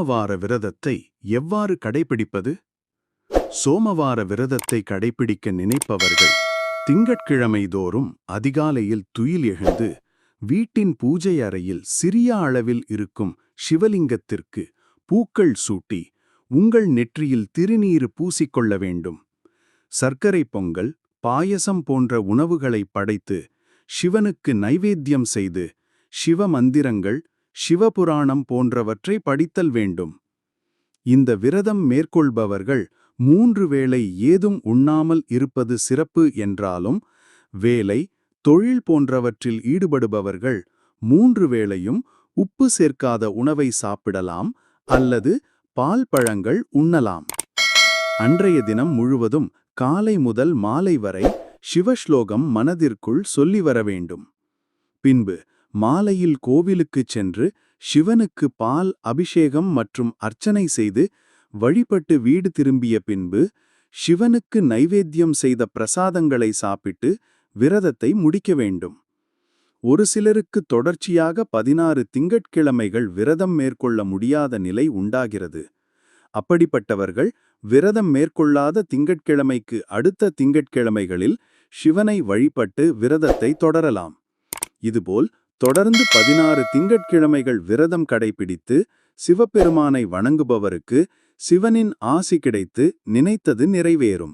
சோமவார விரதத்தை எவ்வாறு கடைபிடிப்பது? சோமவார விரதத்தை கடைபிடிக்க நினைப்பவர்கள் திங்கட்கிழமை தோறும் அதிகாலையில் துயில் எழுந்து வீட்டின் பூஜை அறையில் சிறிய அளவில் இருக்கும் சிவலிங்கத்திற்கு பூக்கள் சூட்டி உங்கள் நெற்றியில் திருநீறு பூசிக்கொள்ள வேண்டும். சர்க்கரை பொங்கல், பாயசம் போன்ற உணவுகளை படைத்து சிவனுக்கு நைவேத்தியம் செய்து சிவ மந்திரங்கள், சிவபுராணம் போன்றவற்றை படித்தல் வேண்டும். இந்த விரதம் மேற்கொள்பவர்கள் 3 வேளை ஏதும் உண்ணாமல் இருப்பது சிறப்பு என்றாலும், வேலை, தொழில் போன்றவற்றில் ஈடுபடுபவர்கள் 3 வேளையும் உப்பு சேர்க்காத உணவை சாப்பிடலாம் அல்லது பால் பழங்கள் உண்ணலாம். அன்றைய தினம் முழுவதும் காலை முதல் மாலை வரை சிவஸ்லோகம் மனதிற்குள் சொல்லி வர வேண்டும். பின்பு மாலையில் கோவிலுக்குச் சென்று சிவனுக்கு பால் அபிஷேகம் மற்றும் அர்ச்சனை செய்து வழிபட்டு வீடு திரும்பிய பின்பு சிவனுக்கு நைவேத்தியம் செய்த பிரசாதங்களை சாப்பிட்டு விரதத்தை முடிக்க வேண்டும். ஒரு சிலருக்கு தொடர்ச்சியாக 16 திங்கட்கிழமைகள் விரதம் மேற்கொள்ள முடியாத நிலை உண்டாகிறது. அப்படிப்பட்டவர்கள் விரதம் மேற்கொள்ளாத திங்கட்கிழமைக்கு அடுத்த திங்கட்கிழமைகளில் சிவனை வழிபட்டு விரதத்தை தொடரலாம். இதுபோல் தொடர்ந்து 16 திங்கட்கிழமைகள் விரதம் கடைபிடித்து சிவபெருமானை வணங்குபவருக்கு சிவனின் ஆசி கிடைத்து நினைத்தது நிறைவேறும்.